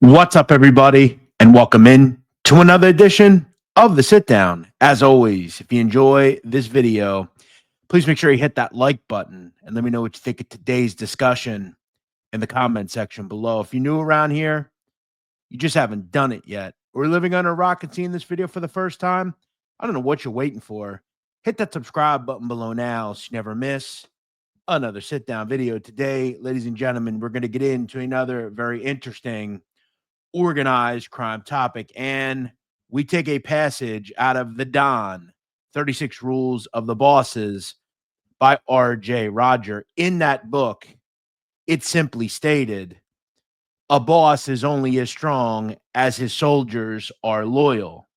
What's up, everybody, and welcome in to another edition of the Sit Down. As always, if you enjoy this video, please make sure you hit that like button and let me know what you think of today's discussion in the comment section below. If you're new around here, you just haven't done it yet, or you're living under a rock and seeing this video for the first time, I don't know what you're waiting for. Hit that subscribe button below now so you never miss another sit down video. Today, ladies and gentlemen, we're going to get into another very interesting organized crime topic, and we take a passage out of the Don 36 Rules of the Bosses by R.J. Roger. In that book, it simply stated, a boss is only as strong as his soldiers are loyal.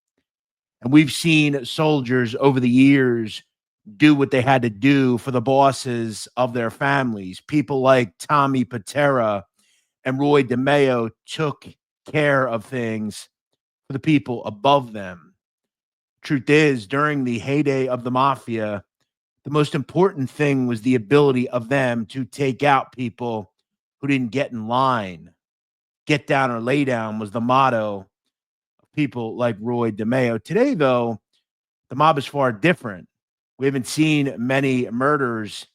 And we've seen soldiers over the years do what they had to do for the bosses of their families. People like Tommy Patera and Roy DeMeo took care of things for the people above them. Truth is, during the heyday of the mafia, the most important thing was the ability of them to take out people who didn't get in line. Get down or lay down was the motto of people like Roy DeMeo. Today, though, the mob is far different. We haven't seen many murders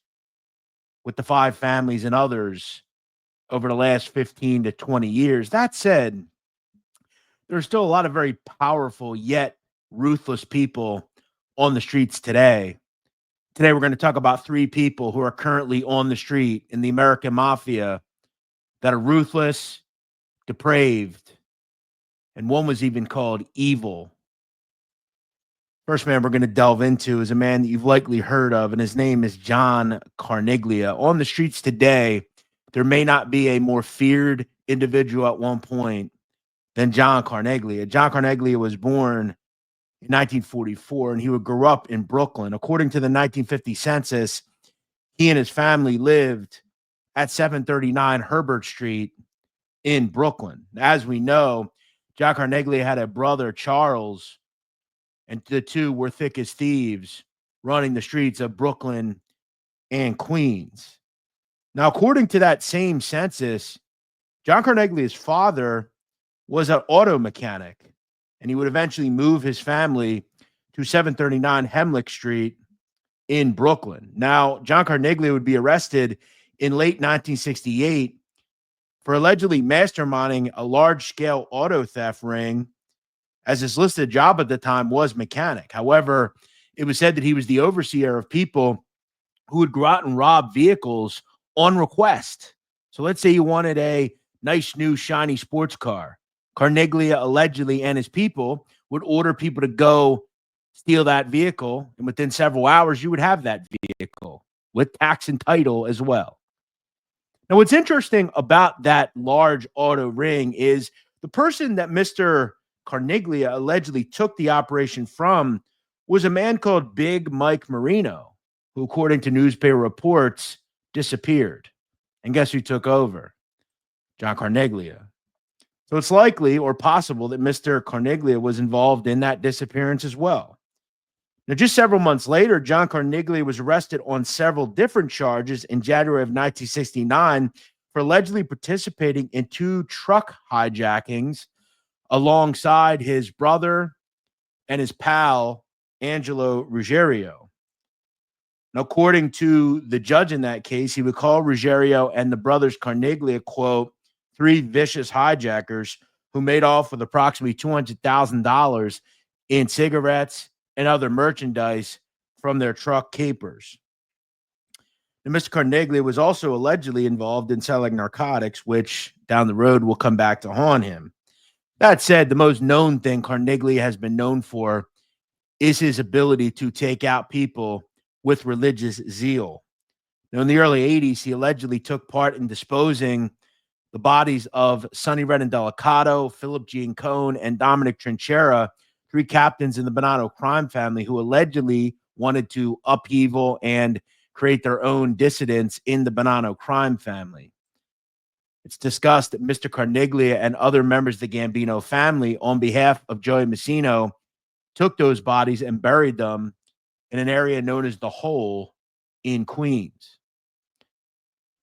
with the five families and others over the last 15 to 20 years. That said, there's still a lot of very powerful yet ruthless people on the streets today. Today, we're going to talk about three people who are currently on the street in the American Mafia that are ruthless, depraved, and one was even called evil. First man we're going to delve into is a man that you've likely heard of, and his name is John Carniglia. On the streets today, there may not be a more feared individual at one point than John Carniglia. John Carniglia was born in 1944, and he grew up in Brooklyn. According to the 1950 census, he and his family lived at 739 Herbert Street in Brooklyn. As we know, John Carniglia had a brother, Charles, and the two were thick as thieves running the streets of Brooklyn and Queens. Now, according to that same census, John Carniglia's father was an auto mechanic, and he would eventually move his family to 739 Hemlock Street in Brooklyn. Now, John Carniglia would be arrested in late 1968 for allegedly masterminding a large-scale auto theft ring, as his listed job at the time was mechanic. However, it was said that he was the overseer of people who would go out and rob vehicles on request. So let's say you wanted a nice new shiny sports car. Carniglia allegedly and his people would order people to go steal that vehicle, and within several hours, you would have that vehicle with tax and title as well. Now, what's interesting about that large auto ring is the person that Mr. Carniglia allegedly took the operation from was a man called Big Mike Marino, who, according to newspaper reports, disappeared. And guess who took over? John Carniglia. So it's likely or possible that Mr. Carniglia was involved in that disappearance as well. Now, just several months later, John Carniglia was arrested on several different charges in January of 1969 for allegedly participating in two truck hijackings alongside his brother and his pal, Angelo Ruggiero. Now, according to the judge in that case, he would call Ruggiero and the brothers Carniglia, quote, three vicious hijackers who made off with approximately $200,000 in cigarettes and other merchandise from their truck capers. And Mr. Carniglia was also allegedly involved in selling narcotics, which down the road will come back to haunt him. That said, the most known thing Carniglia has been known for is his ability to take out people with religious zeal. Now, in the early 80s, he allegedly took part in disposing the bodies of Sonny Red and Delicato, Philip Giancone, and Dominic Trinchera, three captains in the Gambino Crime Family who allegedly wanted to upheaval and create their own dissidents in the Gambino Crime Family. It's discussed that Mr. Carniglia and other members of the Gambino family, on behalf of Joey Messino, took those bodies and buried them in an area known as the Hole in Queens.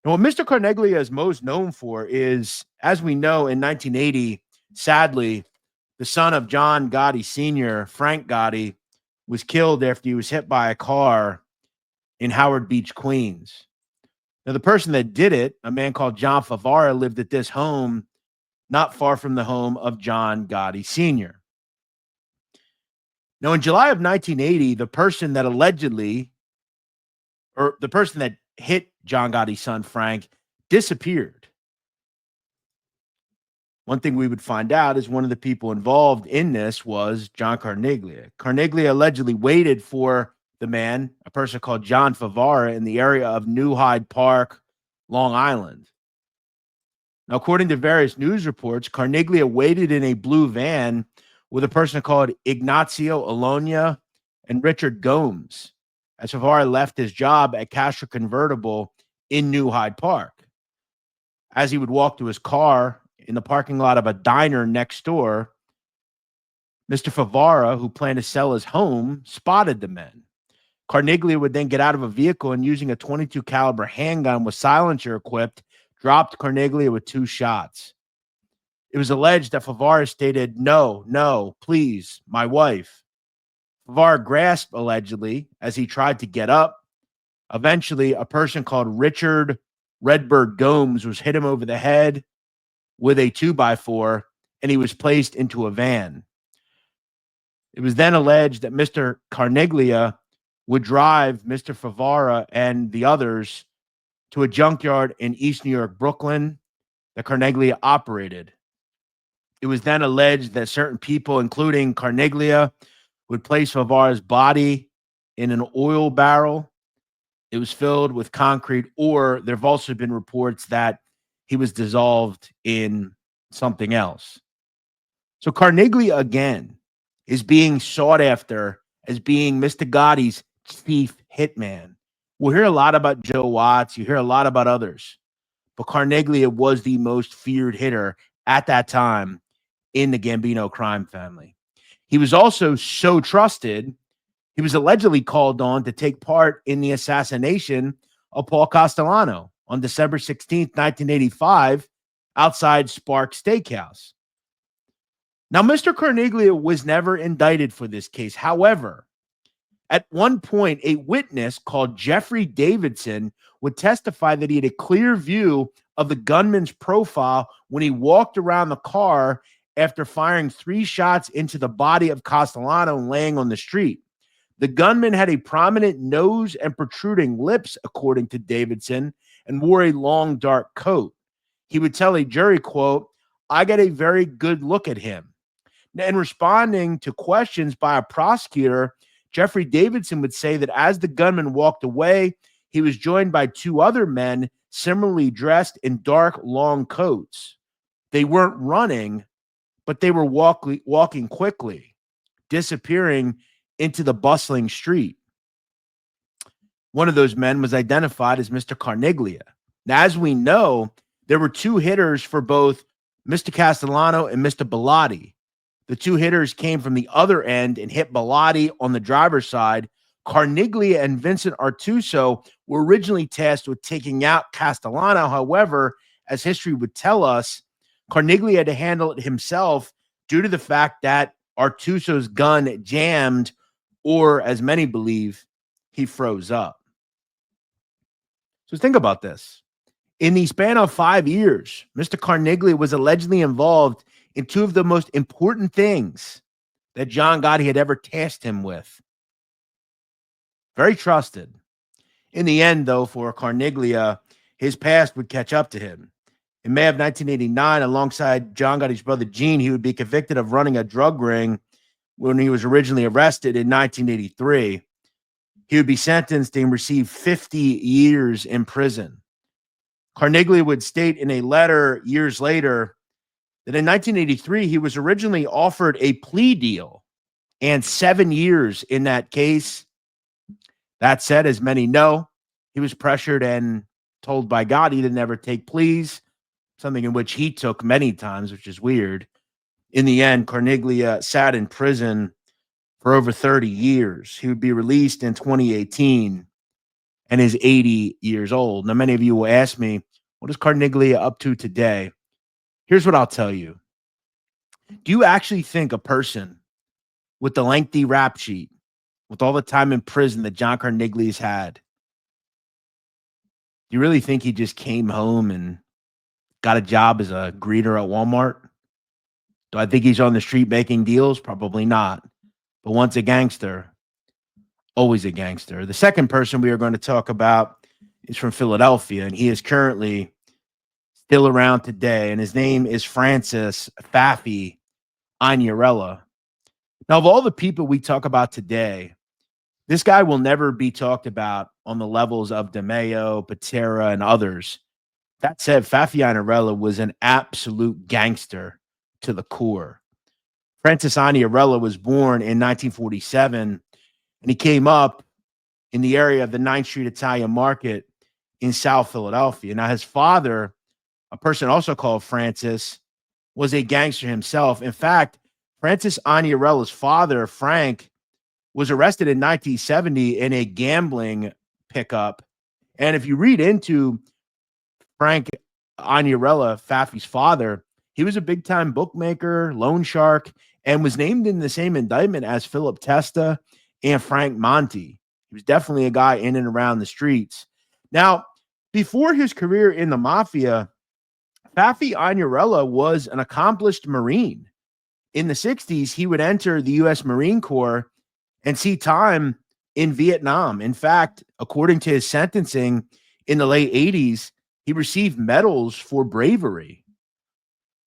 And what Mr. Carniglia is most known for is, as we know, in 1980, sadly, the son of John Gotti Sr., Frank Gotti, was killed after he was hit by a car in Howard Beach, Queens. Now, the person that did it, a man called John Favara, lived at this home not far from the home of John Gotti Sr. Now, in July of 1980, the person that allegedly, or the person that hit John Gotti's son, Frank, disappeared. One thing we would find out is one of the people involved in this was John Carniglia. Carniglia allegedly waited for the man, a person called John Favara, in the area of New Hyde Park, Long Island. Now, according to various news reports, Carniglia waited in a blue van with a person called Ignazio Alonia and Richard Gomes as Favara left his job at Castro Convertible in New Hyde Park. As he would walk to his car in the parking lot of a diner next door, Mr. Favara, who planned to sell his home, spotted the men. Carniglia would then get out of a vehicle and, using a .22 caliber handgun with silencer equipped, dropped Carniglia with 2 shots. It was alleged that Favara stated, "No, no, please, my wife." Favara grasped, allegedly, as he tried to get up. Eventually, a person called Richard Redbird Gomes was hit him over the head with a 2x4, and he was placed into a van. It was then alleged that Mr. Carniglia would drive Mr. Favara and the others to a junkyard in East New York, Brooklyn, that Carniglia operated. It was then alleged that certain people, including Carniglia, would place Favara's body in an oil barrel. It was filled with concrete, or there have also been reports that he was dissolved in something else. So Carniglia, again, is being sought after as being Mr. Gotti's chief hitman. We'll hear a lot about Joe Watts. You hear a lot about others. But Carniglia was the most feared hitter at that time in the Gambino crime family. He was also so trusted, he was allegedly called on to take part in the assassination of Paul Castellano on December 16th, 1985, outside Spark Steakhouse. Now, Mr. Carniglia was never indicted for this case. However, at one point, a witness called Jeffrey Davidson would testify that he had a clear view of the gunman's profile when he walked around the car after firing 3 shots into the body of Castellano laying on the street. The gunman had a prominent nose and protruding lips, according to Davidson, and wore a long, dark coat. He would tell a jury, quote, "I got a very good look at him." Now, in responding to questions by a prosecutor, Jeffrey Davidson would say that as the gunman walked away, he was joined by 2 other men similarly dressed in dark, long coats. They weren't running, but they were walking quickly, disappearing into the bustling street. One of those men was identified as Mr. Carniglia. Now, as we know, there were 2 hitters for both Mr. Castellano and Mr. Bellotti. The 2 hitters came from the other end and hit Bellotti on the driver's side. Carniglia and Vincent Artuso were originally tasked with taking out Castellano. However, as history would tell us, Carniglia had to handle it himself due to the fact that Artuso's gun jammed, or as many believe, he froze up. So think about this. In the span of 5 years, Mr. Carniglia was allegedly involved in 2 of the most important things that John Gotti had ever tasked him with. Very trusted. In the end, though, for Carniglia, his past would catch up to him. In May of 1989, alongside John Gotti's brother Gene, he would be convicted of running a drug ring when he was originally arrested in 1983. He would be sentenced and receive 50 years in prison. Carniglia would state in a letter years later that in 1983, he was originally offered a plea deal and 7 years in that case. That said, as many know, he was pressured and told by Gotti to never take pleas, something in which he took many times, which is weird. In the end, Carniglia sat in prison for over 30 years. He would be released in 2018. and is 80 years old. Now, many of you will ask me, what is Carniglia up to today? Here's what I'll tell you. Do you actually think a person with the lengthy rap sheet, with all the time in prison that John Carniglia's had, do you really think he just came home and got a job as a greeter at Walmart? Do I think he's on the street making deals? Probably not. But once a gangster, always a gangster. The second person we are going to talk about is from Philadelphia, and he is currently still around today, and his name is Francis Faffy Agnarella. Now, of all the people we talk about today, this guy will never be talked about on the levels of DeMeo, Patera, and others. That said, Faffy Agnarella was an absolute gangster to the core. Francis Agnarella was born in 1947, and he came up in the area of the 9th Street Italian Market in South Philadelphia. Now, his father, a person also called Francis, was a gangster himself. In fact, Francis Agnarella's father, Frank, was arrested in 1970 in a gambling pickup. And if you read into Frank Agnarella, Faffy's father, he was a big-time bookmaker, loan shark, and was named in the same indictment as Philip Testa and Frank Monti. He was definitely a guy in and around the streets. Now, before his career in the mafia, Faffy Agnarella was an accomplished Marine. In the 60s, he would enter the U.S. Marine Corps and see time in Vietnam. In fact, according to his sentencing in the late 80s, he received medals for bravery.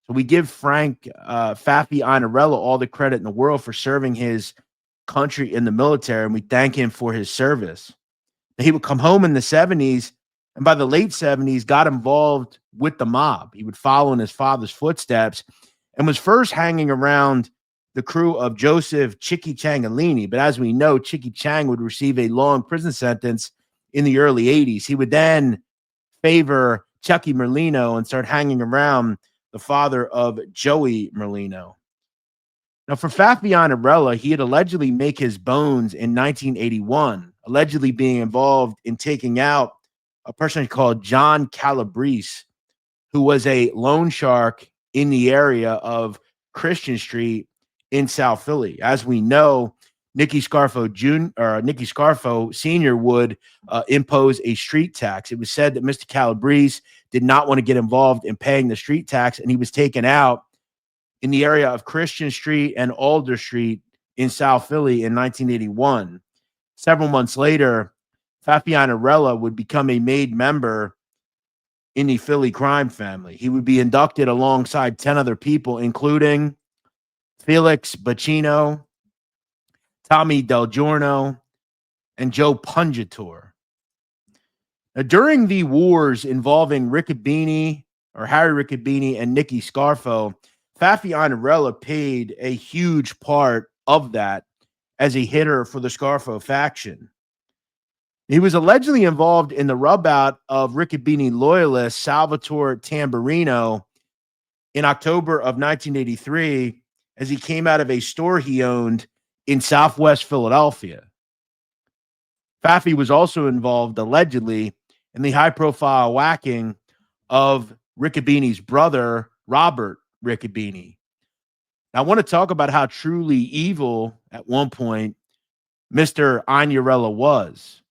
So we give Frank Faffy Agnarella all the credit in the world for serving his country in the military, and we thank him for his service. He would come home in the 70s, and by the late 70s, got involved with the mob. He would follow in his father's footsteps and was first hanging around the crew of Joseph Chicky Ciancaglini. But as we know, Chicky Chang would receive a long prison sentence in the early 80s. He would then favor Chucky Merlino and start hanging around the father of Joey Merlino. Now, for Faffy Agnarella, he had allegedly made his bones in 1981, allegedly being involved in taking out a person called John Calabrese, who was a loan shark in the area of Christian Street in South Philly. As we know, Nicky Scarfo Sr. would impose a street tax. It was said that Mr. Calabrese did not want to get involved in paying the street tax, and he was taken out in the area of Christian Street and Alder Street in South Philly in 1981. Several months later, Faffy Agnarella would become a made member in the Philly crime family. He would be inducted alongside 10 other people, including Felix Bacino, Tommy Del Giorno, and Joe Pungator. Now, during the wars involving Harry Riccobene and Nicky Scarfo, Faffy Agnarella played a huge part of that as a hitter for the Scarfo faction. He was allegedly involved in the rub-out of Riccobene loyalist Salvatore Tamburino in October of 1983 as he came out of a store he owned in Southwest Philadelphia. Faffy was also involved, allegedly, in the high-profile whacking of Riccobene's brother, Robert Riccobene. Now, I want to talk about how truly evil, at one point, Mr. Agnarella was.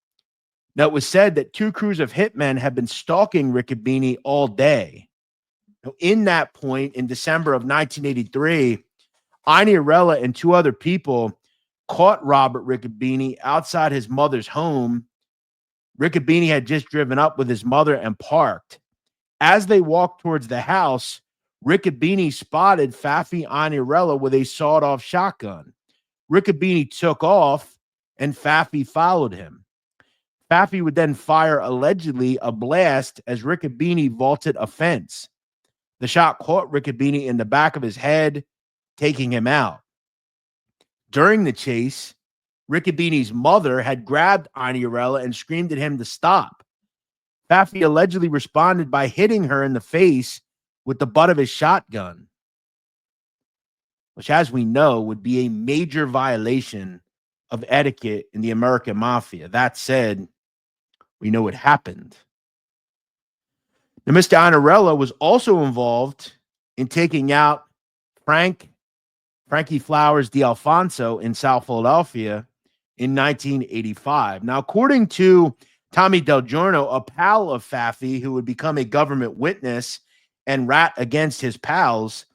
Now, it was said that 2 crews of hitmen had been stalking Riccobene all day. Now, in that point, in December of 1983, Agnarella and 2 other people caught Robert Riccobene outside his mother's home. Riccobene had just driven up with his mother and parked. As they walked towards the house, Riccobene spotted Faffy Agnarella with a sawed-off shotgun. Riccobene took off, and Faffy followed him. Faffy would then fire, allegedly, a blast as Riccobene vaulted a fence. The shot caught Riccobene in the back of his head, taking him out. During the chase, Riccobene's mother had grabbed Agnarella and screamed at him to stop. Faffy allegedly responded by hitting her in the face with the butt of his shotgun, which, as we know, would be a major violation of etiquette in the American Mafia. That said, we know what happened. Now, Mr. Anella was also involved in taking out Frankie Flowers D'Alfonso in South Philadelphia in 1985. Now, according to Tommy Del Giorno, a pal of Faffy who would become a government witness and rat against his pals,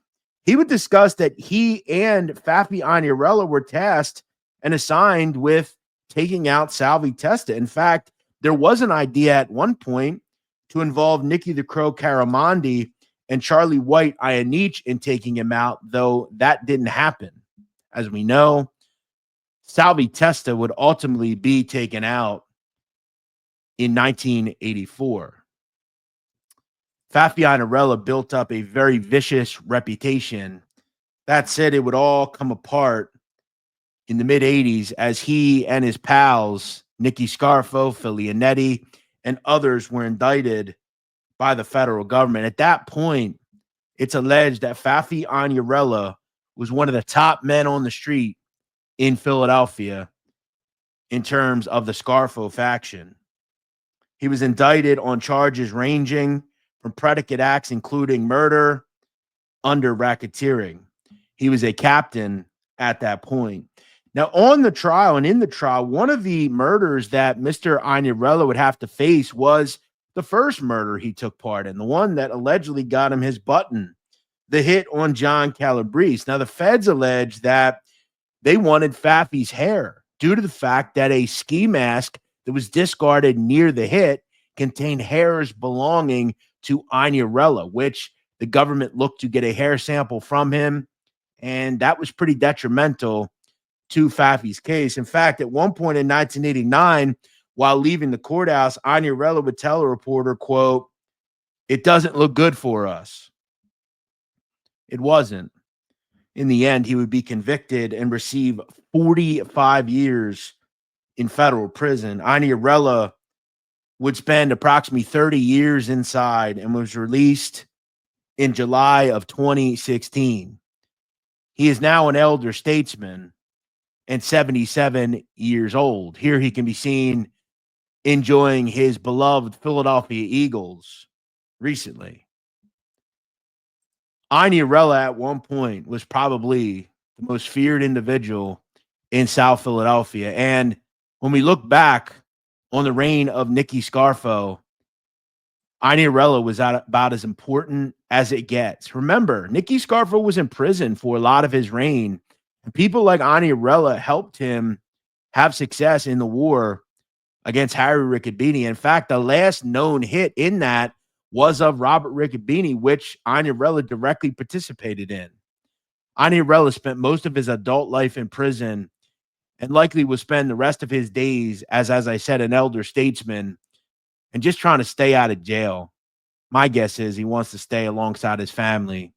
he would discuss that he and Faffy Anella were tasked and assigned with taking out Salvi Testa. In fact, there was an idea at one point to involve Nicky the Crow Caramondi and Charlie White Ianich in taking him out, though that didn't happen. As we know, Salvi Testa would ultimately be taken out in 1984. Faffy Anella built up a very vicious reputation. That said, it would all come apart in the mid-'80s as he and his pals, Nicky Scarfo, Leonetti, and others were indicted by the federal government. At that point, it's alleged that Faffy Anella was one of the top men on the street in Philadelphia in terms of the Scarfo faction. He was indicted on charges ranging from predicate acts, including murder, under racketeering. He was a captain at that point. Now, on the trial and in the trial, one of the murders that Mr. Anella would have to face was the first murder he took part in, the one that allegedly got him his button, the hit on John Calabrese. Now, the feds allege that they wanted Faffy's hair due to the fact that a ski mask that was discarded near the hit contained hairs belonging to Anella, which the government looked to get a hair sample from him, and that was pretty detrimental to Faffy's case. In fact, at one point in 1989, while leaving the courthouse, Anella would tell a reporter, quote, "It doesn't look good for us." It wasn't. In the end, he would be convicted and receive 45 years in federal prison. Anella would spend approximately 30 years inside and was released in July of 2016. He is now an elder statesman and 77 years old. Here he can be seen enjoying his beloved Philadelphia Eagles recently. Anella at one point was probably the most feared individual in South Philadelphia. And when we look back on the reign of Nicky Scarfo, Anella was about as important as it gets. Remember, Nicky Scarfo was in prison for a lot of his reign, and people like Anella helped him have success in the war against Harry Riccobene. In fact, the last known hit in that was of Robert Riccobene, which Anella directly participated in. Anella spent most of his adult life in prison and likely will spend the rest of his days as I said, an elder statesman and just trying to stay out of jail. My guess is he wants to stay alongside his family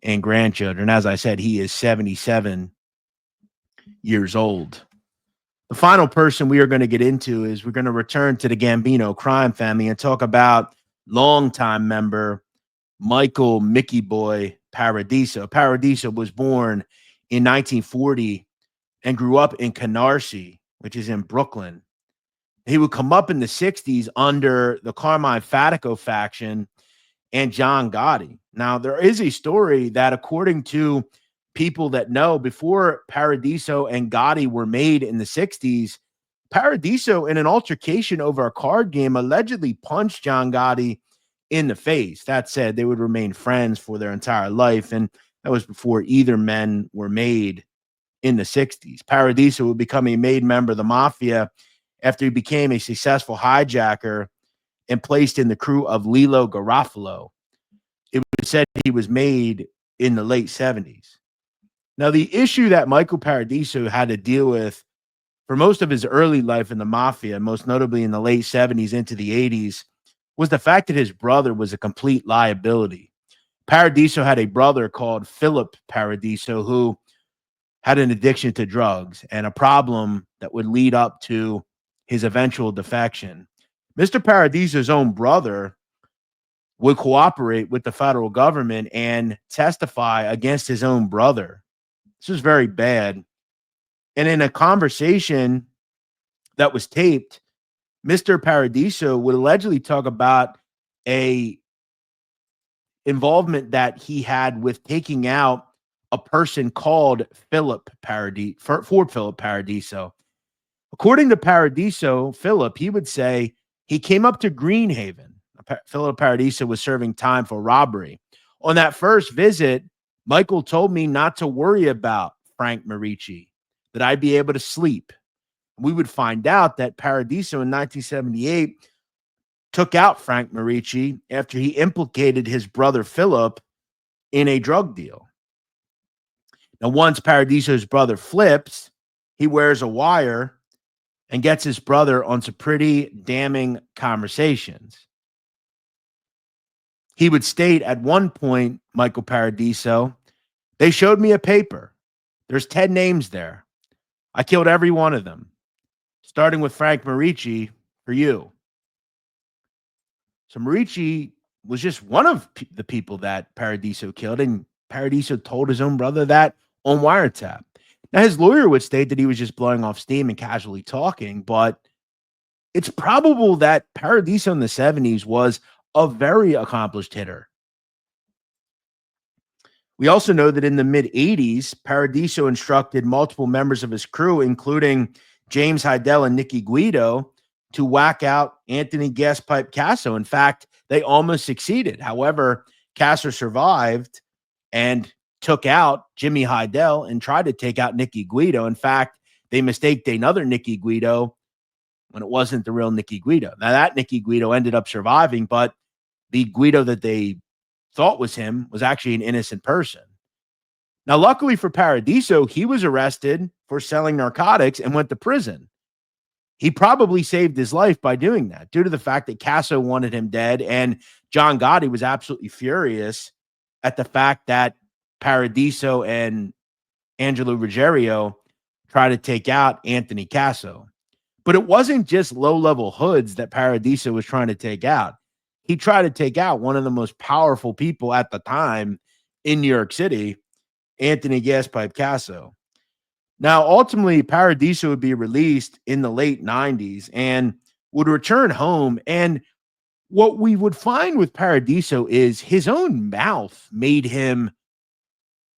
and grandchildren. As I said, he is 77 years old. The final person we are going to get into is we're going to return to the Gambino crime family and talk about longtime member Michael Mickey Boy Paradiso. Paradiso was born in 1940 and grew up in Canarsie, which is in Brooklyn. He would come up in the 60s under the Carmine Fatico faction and John Gotti. Now, there is a story that, according to people that know, before Paradiso and Gotti were made in the 60s, Paradiso, in an altercation over a card game, allegedly punched John Gotti in the face. That said, they would remain friends for their entire life, and that was before either men were made in the 60s. Paradiso would become a made member of the Mafia after he became a successful hijacker and placed in the crew of Lilo Garofalo. It was said he was made in the late 70s. Now, the issue that Michael Paradiso had to deal with for most of his early life in the Mafia, most notably in the late 70s into the 80s, was the fact that his brother was a complete liability. Paradiso had a brother called Philip Paradiso who had an addiction to drugs and a problem that would lead up to his eventual defection. Mr. Paradiso's own brother would cooperate with the federal government and testify against his own brother. This was very bad. And in a conversation that was taped, Mr. Paradiso would allegedly talk about a involvement that he had with taking out a person called Philip Paradiso for Philip Paradiso. According to Paradiso, Philip, he would say he came up to Greenhaven. Philip Paradiso was serving time for robbery. On that first visit, Michael told me not to worry about Frank Marici, that I'd be able to sleep. We would find out that Paradiso in 1978 took out Frank Marici after he implicated his brother Philip in a drug deal. Now, once Paradiso's brother flips, he wears a wire and gets his brother on some pretty damning conversations. He would state at one point, Michael Paradiso, they showed me a paper. There's 10 names there. I killed every one of them, starting with Frank Marici for you. So Marici was just one of the people that Paradiso killed, and Paradiso told his own brother that on wiretap. Now, his lawyer would state that he was just blowing off steam and casually talking, but it's probable that Paradiso in the 70s was a very accomplished hitter. We also know that in the mid-'80s, Paradiso instructed multiple members of his crew, including James Hydell and Nicky Guido, to whack out Anthony Gaspipe Casso. In fact, they almost succeeded. However, Casso survived and took out Jimmy Hydell and tried to take out Nicky Guido. In fact, they mistaked another Nicky Guido when it wasn't the real Nicky Guido. Now, that Nicky Guido ended up surviving, but the Guido that they thought was him was actually an innocent person. Now, luckily for Paradiso, he was arrested for selling narcotics and went to prison. He probably saved his life by doing that due to the fact that Casso wanted him dead, and John Gotti was absolutely furious at the fact that Paradiso and Angelo Ruggiero tried to take out Anthony Casso. But it wasn't just low-level hoods that Paradiso was trying to take out. He tried to take out one of the most powerful people at the time in New York City, Anthony Gaspipe Casso. Now, ultimately, Paradiso would be released in the late 90s and would return home. And what we would find with Paradiso is his own mouth made him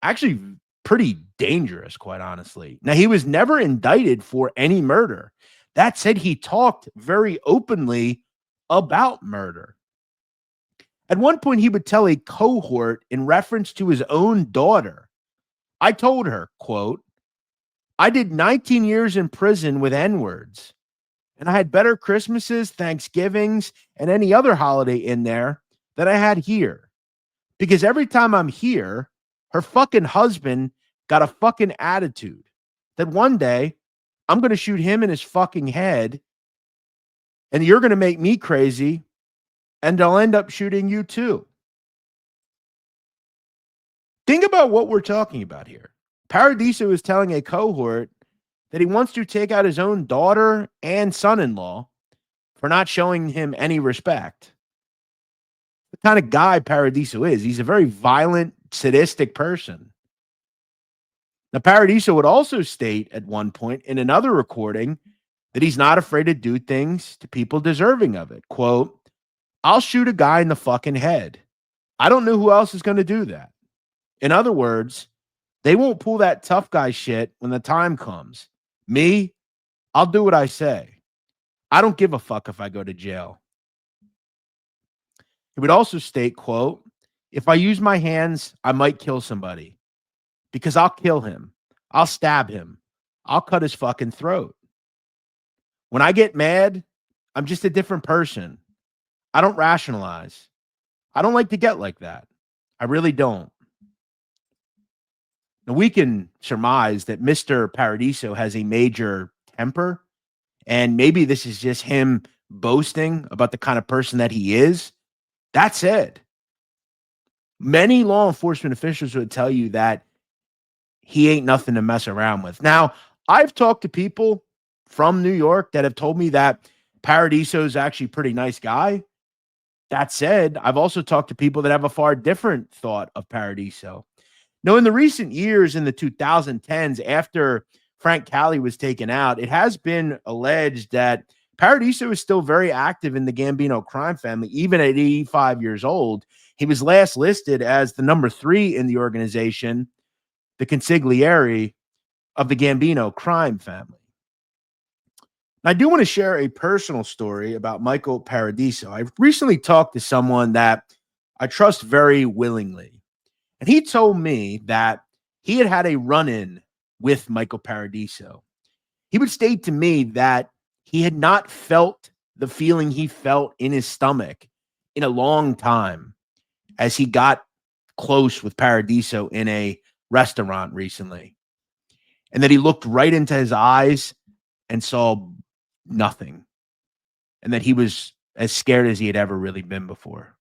actually pretty dangerous, quite honestly. Now, he was never indicted for any murder. That said, he talked very openly about murder. At one point, he would tell a cohort in reference to his own daughter, I told her, quote, I did 19 years in prison with N-words, and I had better Christmases, Thanksgivings, and any other holiday in there than I had here. Because every time I'm here, her fucking husband got a fucking attitude that one day I'm going to shoot him in his fucking head, and you're going to make me crazy, and I'll end up shooting you too. Think about what we're talking about here. Paradiso is telling a cohort that he wants to take out his own daughter and son-in-law for not showing him any respect. The kind of guy Paradiso is. He's a very violent, sadistic person. Now, Paradiso would also state at one point in another recording that he's not afraid to do things to people deserving of it. Quote, I'll shoot a guy in the fucking head. I don't know who else is going to do that. In other words, they won't pull that tough guy shit when the time comes. Me, I'll do what I say. I don't give a fuck if I go to jail. He would also state, quote, if I use my hands, I might kill somebody because I'll kill him. I'll stab him. I'll cut his fucking throat. When I get mad, I'm just a different person. I don't rationalize. I don't like to get like that. I really don't. Now, we can surmise that Mr. Paradiso has a major temper, and maybe this is just him boasting about the kind of person that he is. That said, many law enforcement officials would tell you that he ain't nothing to mess around with. Now, I've talked to people from New York that have told me that Paradiso is actually a pretty nice guy. That said, I've also talked to people that have a far different thought of Paradiso. Now, in the recent years, in the 2010s, after Frank Cali was taken out, it has been alleged that Paradiso is still very active in the Gambino crime family, even at 85 years old. He was last listed as the number 3 in the organization, the consigliere of the Gambino crime family. I do want to share a personal story about Michael Paradiso. I recently talked to someone that I trust very willingly, and he told me that he had a run-in with Michael Paradiso. He would state to me that he had not felt the feeling he felt in his stomach in a long time as he got close with Paradiso in a restaurant recently. And that he looked right into his eyes and saw nothing. And that he was as scared as he had ever really been before.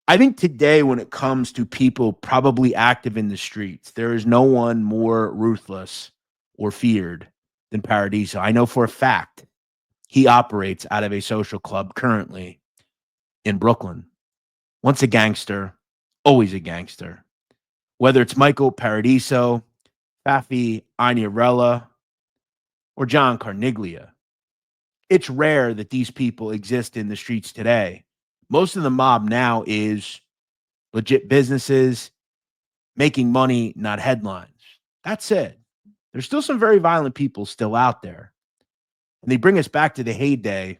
I think today, when it comes to people probably active in the streets, there is no one more ruthless or feared than Paradiso. I know for a fact he operates out of a social club currently in Brooklyn. Once a gangster, always a gangster. Whether it's Michael Paradiso, Fafi Anella, or John Carniglia, it's rare that these people exist in the streets today. Most of the mob now is legit businesses, making money, not headlines. That said, there's still some very violent people still out there. And they bring us back to the heyday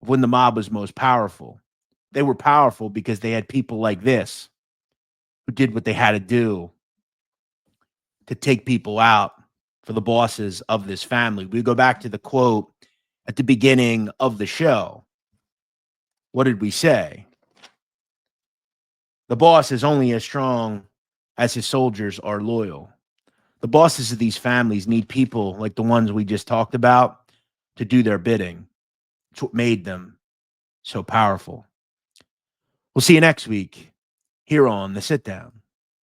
of when the mob was most powerful. They were powerful because they had people like this who did what they had to do to take people out for the bosses of this family. We go back to the quote at the beginning of the show. What did we say? The boss is only as strong as his soldiers are loyal. The bosses of these families need people like the ones we just talked about to do their bidding. It's what made them so powerful. We'll see you next week here on The Sit Down.